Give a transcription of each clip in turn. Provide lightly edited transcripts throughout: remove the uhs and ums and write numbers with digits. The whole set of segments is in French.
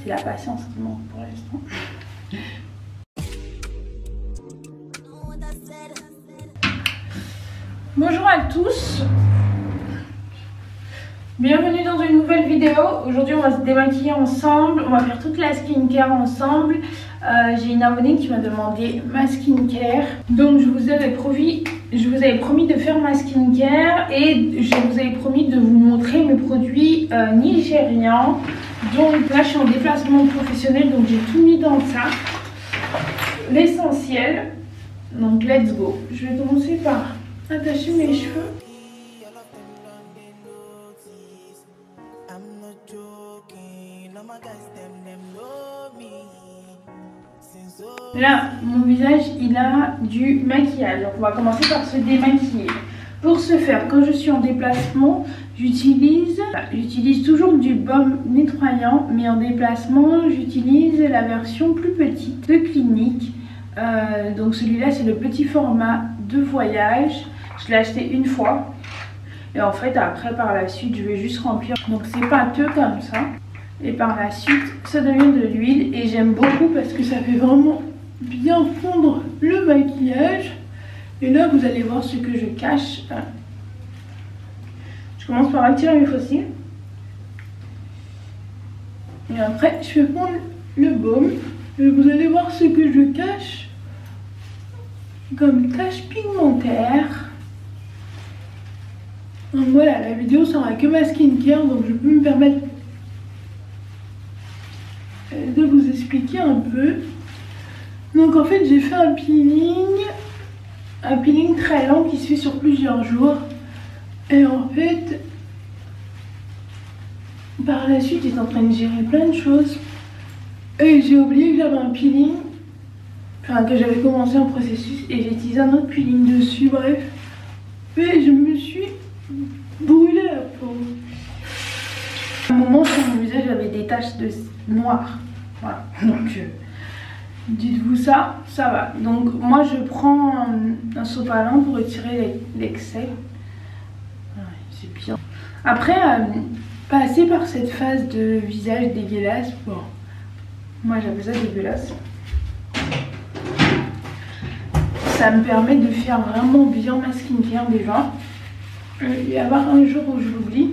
C'est la patience qui manque pour l'instant. Bonjour à tous. Bienvenue dans une nouvelle vidéo. Aujourd'hui on va se démaquiller ensemble. On va faire toute la skincare ensemble. J'ai une abonnée qui m'a demandé ma skincare. Donc je vous avais promis de faire ma skincare. Et je vous avais promis de vous montrer mes produits nigérians. Donc là je suis en déplacement professionnel. Donc j'ai tout mis dans ça. L'essentiel. Donc let's go. Je vais commencer par attacher mes cheveux. Là, mon visage, il a du maquillage. Donc, on va commencer par se démaquiller. Pour ce faire, quand je suis en déplacement, j'utilise toujours du baume nettoyant. Mais en déplacement, j'utilise la version plus petite de Clinique. Donc, celui-là, c'est le petit format de voyage. Je l'ai acheté une fois. Et en fait, après, par la suite, je vais juste remplir. Donc, c'est pâteux comme ça. Et par la suite, ça devient de l'huile. Et j'aime beaucoup parce que ça fait vraiment bien fondre le maquillage. Et là, vous allez voir ce que je cache. Je commence par attirer mes faux cils. Et après, je fais fondre le baume. Et vous allez voir ce que je cache comme tache pigmentaire. Donc voilà, la vidéo sera que ma skincare, donc je peux me permettre de vous expliquer un peu. Donc en fait j'ai fait un peeling très lent qui se fait sur plusieurs jours. Et en fait par la suite j'étais en train de gérer plein de choses. Et j'ai oublié que j'avais un peeling. Enfin que j'avais commencé un processus et j'ai utilisé un autre peeling dessus, bref. Et je me suis brûlé la peau. À un moment sur mon visage j'avais des taches de noir. Voilà, donc dites-vous ça, ça va. Donc moi je prends un sopalin pour retirer l'excès. Ouais, c'est bien. Après, passer par cette phase de visage dégueulasse, bon, moi j'appelle ça dégueulasse. Ça me permet de faire vraiment bien ma skincare déjà. Il va y avoir un jour où je l'oublie.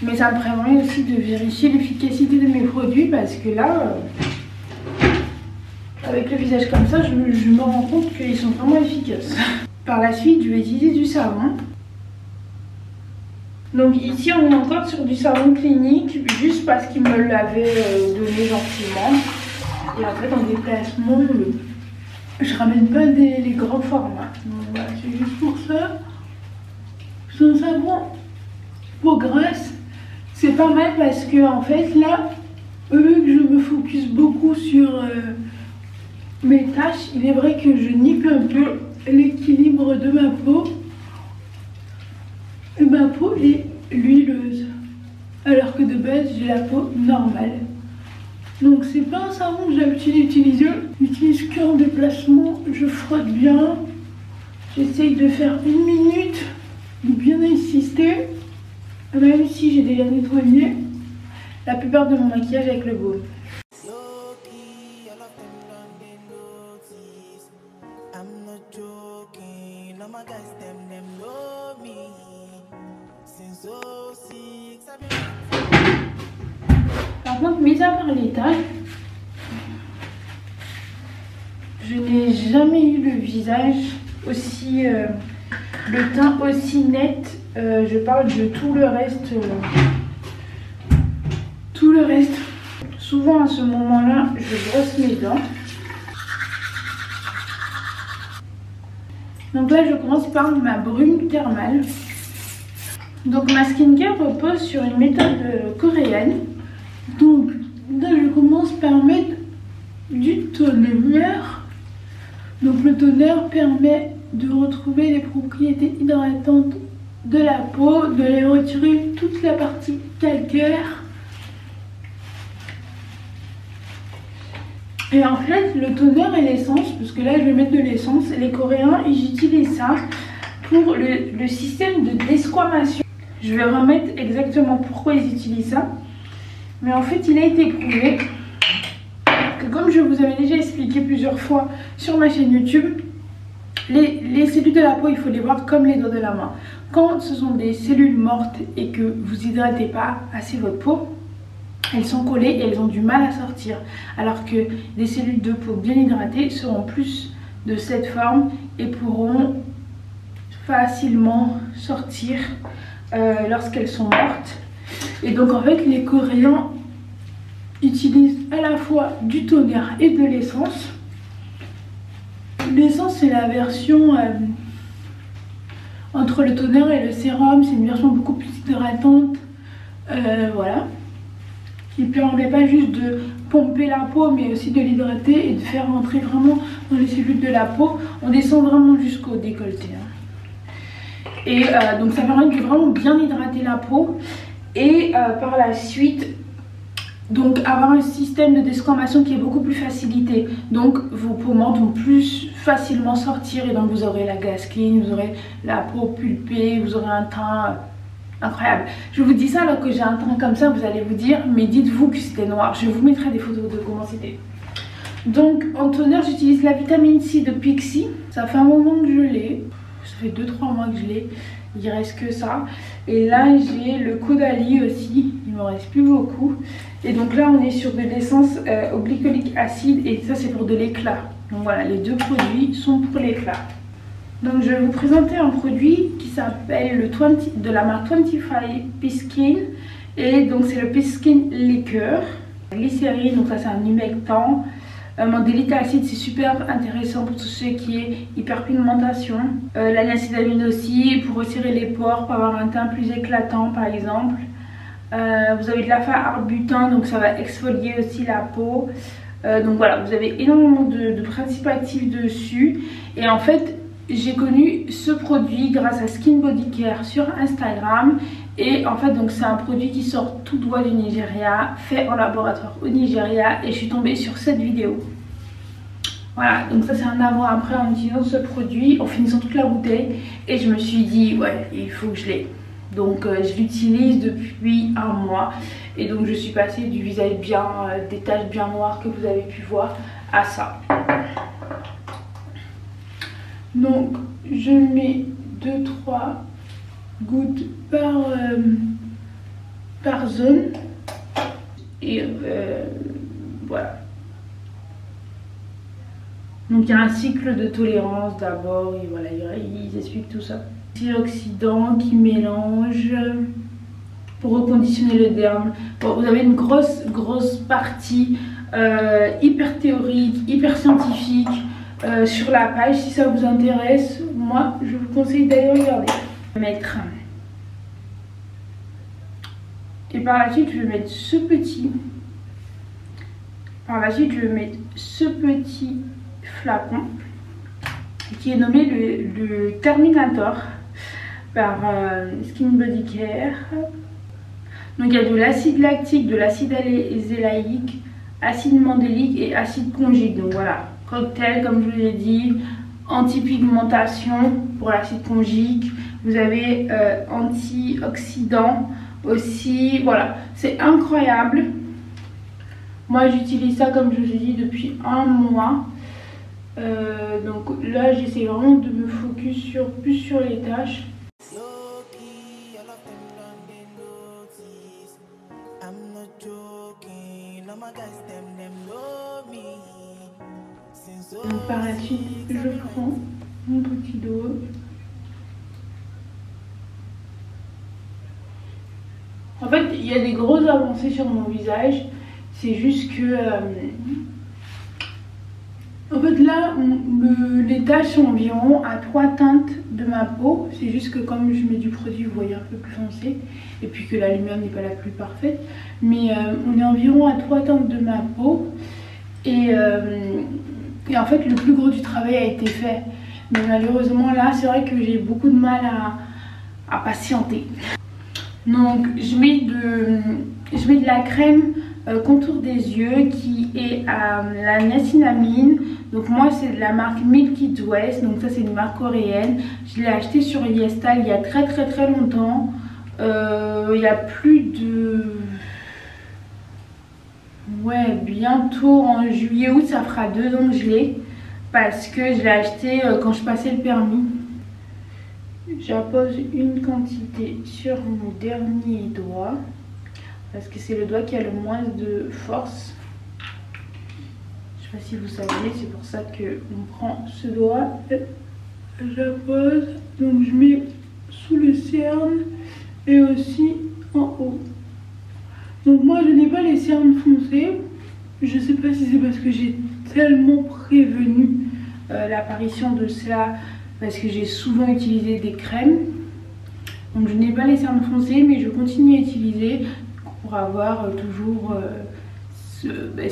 Mais ça me permet aussi de vérifier l'efficacité de mes produits parce que là, avec le visage comme ça, je me rends compte qu'ils sont vraiment efficaces. Par la suite, je vais utiliser du savon. Donc ici, on est encore sur du savon Clinique, juste parce qu'il me l'avait donné gentiment. Et en fait, en déplacement, je ramène pas les grands formats. Donc voilà, c'est juste pour ça. C'est un savon peau grasse. C'est pas mal parce que en fait là, vu que je me focus beaucoup sur mes tâches, il est vrai que je nique un peu l'équilibre de ma peau. Et ma peau est huileuse, alors que de base j'ai la peau normale. Donc c'est pas un savon que j'ai l'habitude d'utiliser. J'utilise qu'en déplacement, je frotte bien. J'essaye de faire 1 minute, de bien insister. Même si j'ai déjà nettoyé la plupart de mon maquillage avec le baume. Par contre, mis à part les taches, je n'ai jamais eu le visage aussi, le teint aussi net. Je parle de tout le reste. Tout le reste. Souvent à ce moment-là, je brosse mes dents. Donc là, je commence par ma brume thermale. Donc ma skincare repose sur une méthode coréenne. Donc là, je commence par mettre du toner. Donc le toner permet de retrouver les propriétés hydratantes de la peau, de les retirer toute la partie calcaire. Et en fait, le toner et l'essence, parce que là je vais mettre de l'essence, les Coréens ils utilisent ça pour le système de desquamation. Je vais remettre exactement pourquoi ils utilisent ça. Mais en fait, il a été prouvé que, comme je vous avais déjà expliqué plusieurs fois sur ma chaîne YouTube, les cellules de la peau, il faut les voir comme les doigts de la main. Quand ce sont des cellules mortes et que vous hydratez pas assez votre peau, elles sont collées et elles ont du mal à sortir. Alors que des cellules de peau bien hydratées seront plus de cette forme et pourront facilement sortir lorsqu'elles sont mortes. Et donc en fait, les Coréens utilisent à la fois du toner et de l'essence. L'essence, c'est la version entre le toner et le sérum. C'est une version beaucoup plus hydratante, voilà, qui permet pas juste de pomper la peau mais aussi de l'hydrater et de faire rentrer vraiment dans les cellules de la peau. On descend vraiment jusqu'au décolleté, hein. Et donc ça permet de vraiment bien hydrater la peau et par la suite donc avoir un système de desquamation qui est beaucoup plus facilité. Donc vos peaux mortes vont plus facilement sortir et donc vous aurez la glass skin, vous aurez la peau pulpée, vous aurez un teint incroyable. Je vous dis ça alors que j'ai un teint comme ça, vous allez vous dire mais dites-vous que c'était noir. Je vous mettrai des photos de comment c'était. Donc en toner, j'utilise la vitamine C de Pixi. Ça fait un moment que je l'ai, ça fait 2-3 mois que je l'ai. Il reste que ça. Et là j'ai le Caudalie aussi, il me reste plus beaucoup. Et donc là on est sur de l'essence au glycolique acide et ça c'est pour de l'éclat. Donc voilà, les deux produits sont pour l'éclat. Donc je vais vous présenter un produit qui s'appelle le 20 de la marque 25 P-Skin. Et donc c'est le P-Skin Liqueur. Glycérine, donc ça c'est un humectant. Mandélique acide, c'est super intéressant pour tout ce qui est hyperpigmentation. L'aniacidamine aussi, pour resserrer les pores, pour avoir un teint plus éclatant par exemple. Vous avez de l'alpha-arbutin, donc ça va exfolier aussi la peau. Donc voilà, vous avez énormément de principes actifs dessus. Et en fait, j'ai connu ce produit grâce à Skin Body Care sur Instagram. Et en fait, donc c'est un produit qui sort tout droit du Nigeria, fait en laboratoire au Nigeria. Et je suis tombée sur cette vidéo. Voilà, donc ça c'est un avant-après en utilisant ce produit, en finissant toute la bouteille. Et je me suis dit, ouais, il faut que je l'ai. Donc je l'utilise depuis un mois. Et donc je suis passée du visage bien, des taches bien noires que vous avez pu voir, à ça. Donc je mets 2-3 gouttes par zone. Et voilà. Donc il y a un cycle de tolérance d'abord. Et voilà, ils expliquent tout ça. Antioxydant qui mélange pour reconditionner le derme. Bon, vous avez une grosse partie hyper théorique, hyper scientifique sur la page. Si ça vous intéresse, moi je vous conseille d'aller regarder. Je vais mettre, et par la suite je vais mettre ce petit, flacon qui est nommé le Terminator par Skin Body Care. Donc il y a de l'acide lactique, de l'acide azélaïque, acide mandélique et acide conjugue. Donc voilà, cocktail comme je vous l'ai dit, anti-pigmentation pour l'acide conjugue. Vous avez antioxydant aussi. Voilà, c'est incroyable. Moi j'utilise ça comme je vous ai dit depuis un mois. Donc là j'essaie vraiment de me focus plus sur les tâches. Donc par la suite je prends mon petit dos. En fait il y a des grosses avancées sur mon visage. C'est juste que en fait là les taches sont environ à 3 teintes de ma peau. C'est juste que comme je mets du produit vous voyez un peu plus foncé. Et puis que la lumière n'est pas la plus parfaite. Mais on est environ à 3 teintes de ma peau. Et en fait le plus gros du travail a été fait. Mais malheureusement là c'est vrai que j'ai beaucoup de mal à patienter. Donc je mets de la crème contour des yeux qui est la niacinamide. Donc moi c'est de la marque Milky West. Donc ça c'est une marque coréenne. Je l'ai acheté sur Yestal il y a très longtemps. Il y a plus de... Ouais, bientôt en juillet-août, ça fera 2 ans que je l'ai. Parce que je l'ai acheté quand je passais le permis. J'appose une quantité sur mon dernier doigt. Parce que c'est le doigt qui a le moins de force. Je sais pas si vous savez, c'est pour ça qu'on prend ce doigt. J'appose, donc je mets sous le cerne et aussi en haut. Donc moi je n'ai pas les cernes foncées. Je sais pas si c'est parce que j'ai tellement prévenu l'apparition de cela, parce que j'ai souvent utilisé des crèmes. Donc je n'ai pas les cernes foncées, mais je continue à utiliser pour avoir toujours les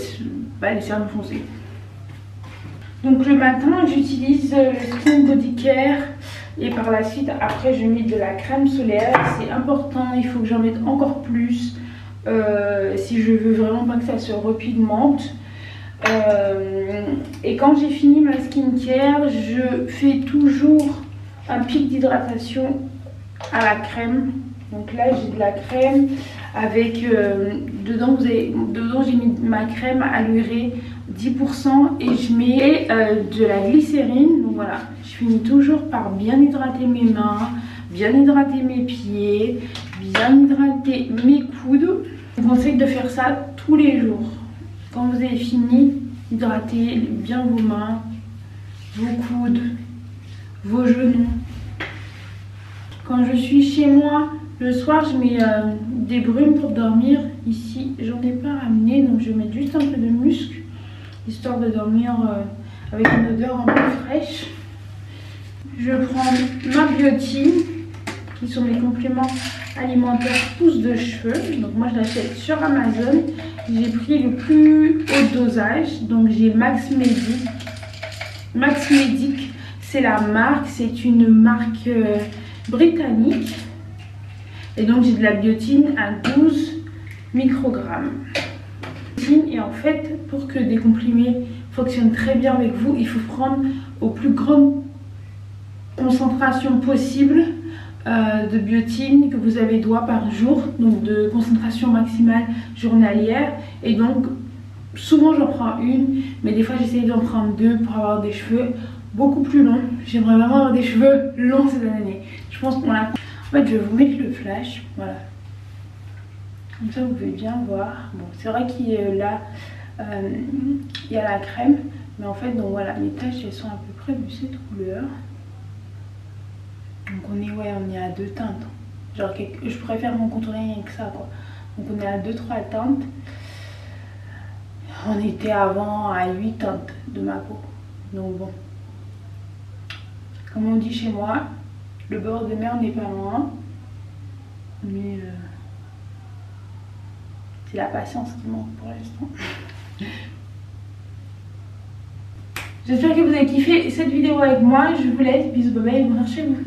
cernes foncées. Donc le matin j'utilise le Skin Body Care et par la suite après je mets de la crème solaire. C'est important, il faut que j'en mette encore plus si je veux vraiment pas que ça se repigmente. Et quand j'ai fini ma skincare, je fais toujours un pic d'hydratation à la crème. Donc là j'ai de la crème avec dedans j'ai mis ma crème allurée 10% et je mets de la glycérine. Donc voilà, je finis toujours par bien hydrater mes mains, bien hydrater mes pieds, bien hydrater mes coudes. Je vous conseille de faire ça tous les jours. Quand vous avez fini, hydratez bien vos mains, vos coudes, vos genoux. Quand je suis chez moi, le soir, je mets des brumes pour dormir. Ici, j'en ai pas ramené, donc je vais mettre juste un peu de musc, histoire de dormir avec une odeur un peu fraîche. Je prends ma biotine, qui sont mes compléments alimentaires pousse de cheveux. Donc moi je l'achète sur Amazon. J'ai pris le plus haut dosage, donc j'ai Max Medic. Max Medic, c'est la marque, c'est une marque britannique. Et donc j'ai de la biotine à 12 microgrammes. Et en fait, pour que des comprimés fonctionnent très bien avec vous, il faut prendre aux plus grandes concentrations possibles de biotine que vous avez droit par jour, donc de concentration maximale journalière. Et donc souvent j'en prends une, mais des fois j'essaye d'en prendre 2 pour avoir des cheveux beaucoup plus longs. J'aimerais vraiment avoir des cheveux longs cette année. Je pense qu'on l'a. En fait, je vais vous mettre le flash, voilà. Comme ça vous pouvez bien voir. Bon, c'est vrai qu'il y a là, il y a la crème, mais en fait, donc voilà, mes taches elles sont à peu près de cette couleur. Donc on est à 2 teintes. Genre je préfère mon contouring avec ça quoi. Donc on est à 2-3 teintes. On était avant à 8 teintes de ma peau. Donc bon. Comme on dit chez moi, le bord de mer n'est pas loin. Mais c'est la patience qui manque pour l'instant. J'espère que vous avez kiffé cette vidéo avec moi. Je vous laisse. Bisous, bye bye. Bonne chez vous.